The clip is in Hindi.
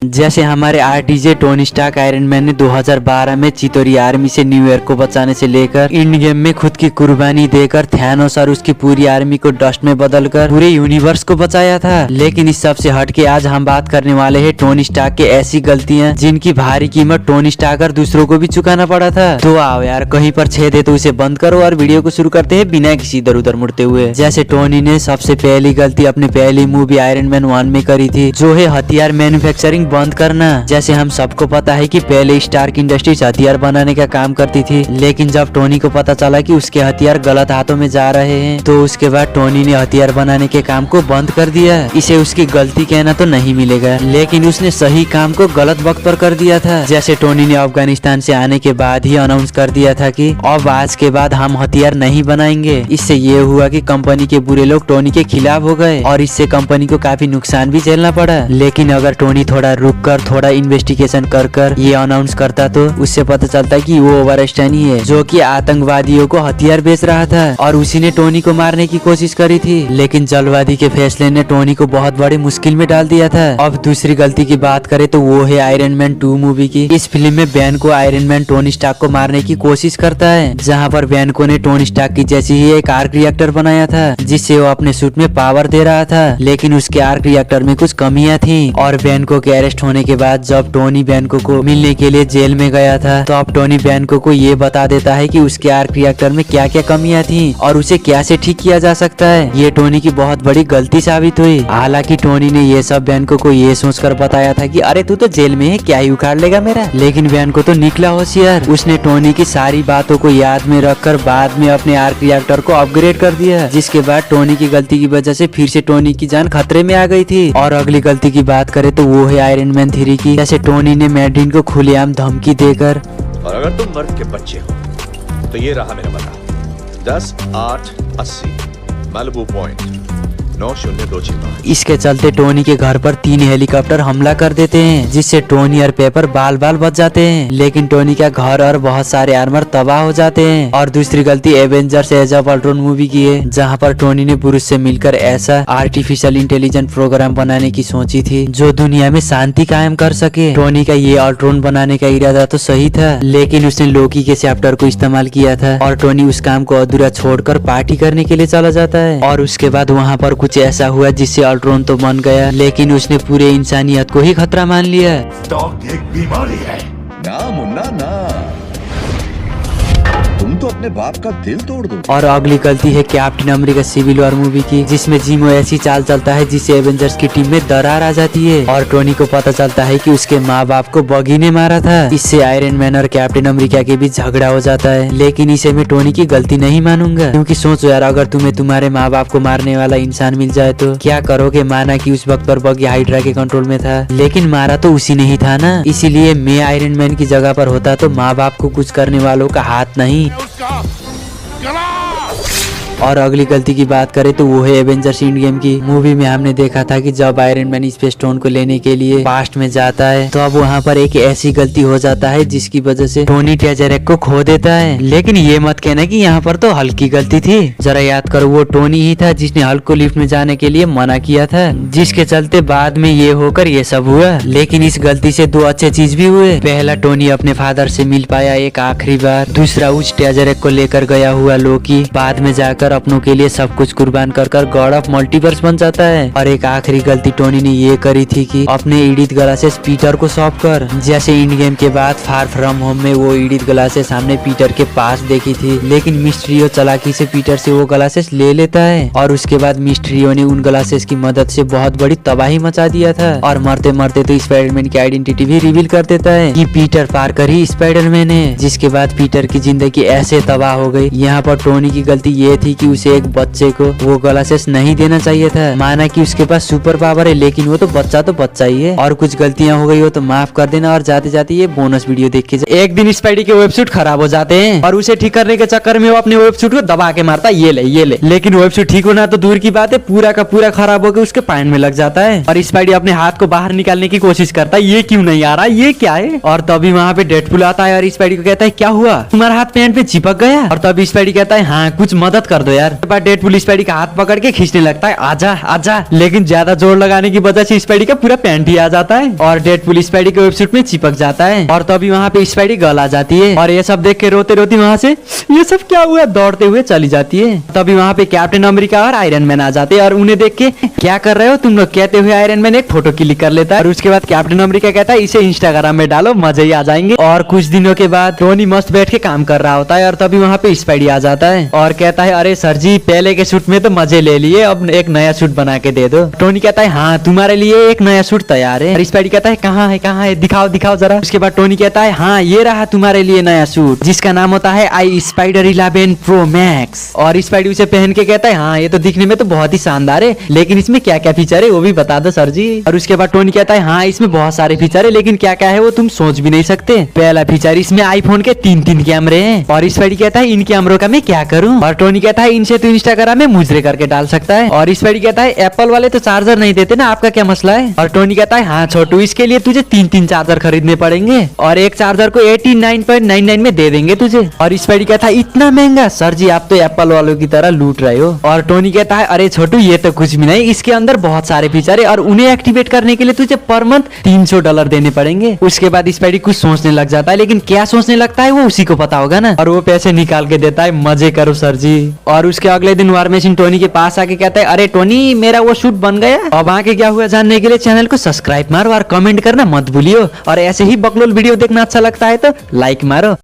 जैसे हमारे आरटीजे टोनी स्टार्क आयरन मैन ने 2012 में चितोरी आर्मी से न्यूयॉर्क को बचाने से लेकर इंड गेम में खुद की कुर्बानी देकर थैनोस और उसकी पूरी आर्मी को डस्ट में बदलकर पूरे यूनिवर्स को बचाया था। लेकिन इस सब से हटके आज हम बात करने वाले हैं टोनी स्टार्क के ऐसी गलतियां जिनकी भारी कीमत टोनी स्टार्क और दूसरों को भी चुकाना पड़ा था। तो आओ यार, कहीं पर छेद है तो उसे बंद करो और वीडियो को शुरू करते हैं बिना किसी इधर उधर मुड़ते हुए। जैसे टोनी ने सबसे पहली गलती अपनी पहली मूवी आयरन मैन 1 में करी थी, जो है हथियार मैन्युफैक्चरिंग बंद करना। जैसे हम सबको पता है कि पहले स्टार्क इंडस्ट्रीज हथियार बनाने का काम करती थी, लेकिन जब टोनी को पता चला कि उसके हथियार गलत हाथों में जा रहे हैं तो उसके बाद टोनी ने हथियार बनाने के काम को बंद कर दिया। इसे उसकी गलती कहना तो नहीं मिलेगा, लेकिन उसने सही काम को गलत वक्त पर कर दिया था। जैसे टोनी ने अफगानिस्तान से आने के बाद ही अनाउंस कर दिया था कि अब आज के बाद हम हथियार नहीं बनाएंगे। इससे ये हुआ कि कंपनी के बुरे लोग टोनी के खिलाफ हो गए और इससे कंपनी को काफी नुकसान भी झेलना पड़ा। लेकिन अगर टोनी थोड़ा रुक कर थोड़ा इन्वेस्टिगेशन कर ये अनाउंस करता तो उससे पता चलता कि वो ओवरस्टैन ही है जो कि आतंकवादियों को हथियार बेच रहा था और उसी ने टोनी को मारने की कोशिश करी थी। लेकिन जल्दबाजी के फैसले ने टोनी को बहुत बड़ी मुश्किल में डाल दिया था। अब दूसरी गलती की बात करें तो वो है आयरन मैन 2 मूवी की। इस फिल्म में बैन को आयरन मैन टोनी स्टार्क को मारने की कोशिश करता है, जहाँ पर बैन को ने टोनी स्टार्क की जैसी ही एक आर्क रिएक्टर बनाया था जिससे वो अपने सूट में पावर दे रहा था। लेकिन उसके आर्क रिएक्टर में कुछ कमियां थी और बैनको के अरेस्ट होने के बाद जब टोनी बैनको को मिलने के लिए जेल में गया था तो अब टोनी बैनको को ये बता देता है कि उसके आर्क रिएक्टर में क्या क्या कमियां थी और उसे कैसे ठीक किया जा सकता है। ये टोनी की बहुत बड़ी गलती साबित हुई। हालांकि टोनी ने ये सब बैनको को ये सोचकर बताया था कि अरे तू तो जेल में है, क्या ही उखाड़ लेगा मेरा। लेकिन बैनको तो निकला होशियार, उसने टोनी की सारी बातों को याद में रखकर बाद में अपने आर्क रिएक्टर को अपग्रेड कर दिया, जिसके बाद टोनी की गलती की वजह से फिर से टोनी की जान खतरे में आ गई थी। और अगली गलती की बात करें तो वो है आयरन मैन 3 की। जैसे टोनी ने मैडीन को खुलेआम धमकी देकर, और अगर तुम मर्द के बच्चे हो तो ये रहा मेरा पता, 10-8-80 मालिबू पॉइंट 9026। इसके चलते टोनी के घर पर 3 हेलीकॉप्टर हमला कर देते हैं, जिससे टोनी और पेपर बाल बाल बच जाते हैं। लेकिन टोनी का घर और बहुत सारे आर्मर तबाह हो जाते हैं। और दूसरी गलती Avengers Age of Ultron movie की है, जहां पर टोनी ने ब्रूस से मिलकर ऐसा आर्टिफिशियल इंटेलिजेंट प्रोग्राम बनाने की सोची थी जो दुनिया में शांति कायम कर सके। टोनी का ये अल्ट्रॉन बनाने का इरादा तो सही था, लेकिन उसने लोकी के चैप्टर को इस्तेमाल किया था और टोनी उस काम को अधूरा छोड़कर पार्टी करने के लिए चला जाता है। और उसके बाद वहाँ पर कुछ ऐसा हुआ जिससे अल्ट्रॉन तो बन गया, लेकिन उसने पूरे इंसानियत को ही खतरा मान लिया। स्टॉक एक बीमारी है ना मुन्ना ना, तुम तो अपने बाप का दिल तोड़ दो। और अगली गलती है Captain America Civil War movie की, जिसमें जिमो ऐसी चाल चलता है जिससे एवेंजर्स की टीम में दरार आ जाती है और टोनी को पता चलता है कि उसके माँ बाप को बगी ने मारा था। इससे आयरन मैन और कैप्टन अमेरिका के बीच झगड़ा हो जाता है। लेकिन इसे मैं टोनी की गलती नहीं मानूंगा, क्योंकि सोचो यार, अगर तुम्हें तुम्हारे माँ बाप को मारने वाला इंसान मिल जाए तो क्या करोगे। माना कि उस वक्त पर बगी हाइड्रा के कंट्रोल में था, लेकिन मारा तो उसी ने ही था ना। इसीलिए मैं आयरन मैन की जगह पर होता तो माँ बाप को कुछ करने वालों का हाथ नहीं। और अगली गलती की बात करें तो वो है एवेंजर्स एंड गेम की मूवी में। हमने देखा था कि जब आयरन मैन स्पेस स्टोन को लेने के लिए पास्ट में जाता है तो अब वहाँ पर एक ऐसी गलती हो जाता है जिसकी वजह से टोनी टेजरेक को खो देता है। लेकिन ये मत कहना कि यहाँ पर तो हल्क की गलती थी। जरा याद करो, वो टोनी ही था जिसने हल्क को लिफ्ट में जाने के लिए मना किया था, जिसके चलते बाद में ये होकर ये सब हुआ। लेकिन इस गलती से 2 अच्छे चीज भी हुए। पहला, टोनी अपने फादर से मिल पाया एक आखिरी बार। दूसरा, उस टेजरेक को लेकर गया हुआ लोकी बाद में जाकर अपनों के लिए सब कुछ कुर्बान कर गॉड ऑफ मल्टीवर्स बन जाता है। और एक आखिरी गलती टोनी ने ये करी थी कि अपने इडिथ ग्लासेस पीटर को सौंप कर। जैसे इंड गेम के बाद फार फ्रॉम होम में वो इडिथ ग्लासेस हमने पीटर के पास देखी थी, लेकिन मिस्ट्रियो चालाकी से पीटर से वो ग्लासेस ले लेता है और उसके बाद मिस्ट्रियो ने उन ग्लासेस की मदद से बहुत बड़ी तबाही मचा दिया था। और मरते मरते तो स्पाइडरमैन की आइडेंटिटी भी रिवील कर देता है कि पीटर पार्कर ही स्पाइडरमैन है। जिसके बाद पीटर की जिंदगी ऐसे तबाह हो गई। यहाँ पर टोनी की गलती ये थी कि उसे एक बच्चे को वो ग्लासेस नहीं देना चाहिए था। माना कि उसके पास सुपर पावर है, लेकिन वो तो बच्चा ही है। और कुछ गलतियां हो गई हो तो माफ कर देना। और जाते जाते ये बोनस वीडियो देख के एक दिन स्पाइडी के वेबसूट खराब हो जाते हैं और उसे ठीक करने के चक्कर में वो अपने वेबसूट को दबा के मारता है, ये ले। लेकिन वेबसूट ठीक होना तो दूर की बात है, पूरा का पूरा खराब होकर उसके पैंट में लग जाता है। और स्पाइडी अपने हाथ को बाहर निकालने की कोशिश करता है, ये क्यों नहीं आ रहा, ये क्या है। और तभी वहाँ पे डेडपुल आता है और स्पाइडी को कहता है क्या हुआ, तुम्हारा हाथ पैंट पे चिपक गया। और तभी स्पाइडी कहता है हाँ कुछ मदद कर दो यार। डेडपुल स्पाइडी का हाथ पकड़ के खींचने लगता है, आजा आजा, लेकिन ज्यादा जोर लगाने की वजह से स्पाइडी का पूरा पैंट ही आ जाता है और डेडपुल स्पाइडी के वेबसूट में चिपक जाता है और तभी वहाँ पे स्पाइडी गल आ जाती है और ये सब देख के रोते रोते वहाँ से ये सब क्या हुआ दौड़ते हुए चली जाती है। तभी वहाँ पे कैप्टन अमेरिका और आयरन मैन आ जाते हैं और उन्हें देख के क्या कर रहे हो तुम लोग कहते हुए आयरन मैन एक फोटो क्लिक कर लेता है और उसके बाद कैप्टन अमेरिका कहता है इसे इंस्टाग्राम में डालो, मजे ही आ जाएंगे। और कुछ दिनों के बाद टोनी मस्त बैठ के काम कर रहा होता है और तभी वहाँ पे स्पाइडी आ जाता है और कहता है अरे सर जी पहले के सूट में तो मजे ले लिए, अब एक नया सूट बना के दे दो। टोनी कहता है हाँ तुम्हारे लिए एक नया सूट तैयार है और स्पाइडी कहता है कहाँ है दिखाओ दिखाओ जरा। उसके बाद टोनी कहता है हाँ ये रहा तुम्हारे लिए नया सूट जिसका नाम होता है आई स्पाइडर 11 प्रो मैक्स। और स्पाइडी उसे पहन के कहता है हाँ ये तो दिखने में तो बहुत ही शानदार है, लेकिन इसमें क्या क्या फीचर है वो भी बता दो सर जी। और उसके बाद टोनी कहता है हाँ इसमें बहुत सारे फीचर है, लेकिन क्या क्या है वो तुम सोच भी नहीं सकते। पहला फीचर इसमें आईफोन के 3 कैमरे हैं। और स्पाइडी कहता है इन कैमरों का मैं क्या करूं। और टोनी कहता है इनसे तो इंस्टाग्राम में मुजरे करके डाल सकता है। और स्पाइडी कहता है एप्पल वाले तो चार्जर नहीं देते ना, आपका क्या मसला है। और टोनी कहता है हाँ छोटू इसके लिए तुझे 3 चार्जर खरीदने पड़ेंगे और एक चार्जर को 89.99 में दे देंगे तुझे। और स्पाइडी कहता है इतना महंगा, सर जी आप तो एप्पल वालों की तरह लूट रहे हो। और टोनी कहता है अरे छोटू ये तो कुछ भी नहीं, इसके अंदर बहुत सारे फीचर है और उन्हें एक्टिवेट करने के लिए तुझे पर मंथ $300 देने पड़ेंगे। उसके बाद स्पाइडी कुछ सोचने लग जाता है, लेकिन क्या सोचने लगता है वो उसी को पता होगा ना। और वो पैसे निकाल के देता है, मजे करो सर जी। और उसके अगले दिन वार मशीन टोनी के पास आके कहता है अरे टोनी मेरा वो शूट बन गया। अब आगे क्या हुआ जानने के लिए चैनल को सब्सक्राइब मारो और कमेंट करना मत भूलियो। और ऐसे ही बकलोल वीडियो देखना अच्छा लगता है तो लाइक मारो।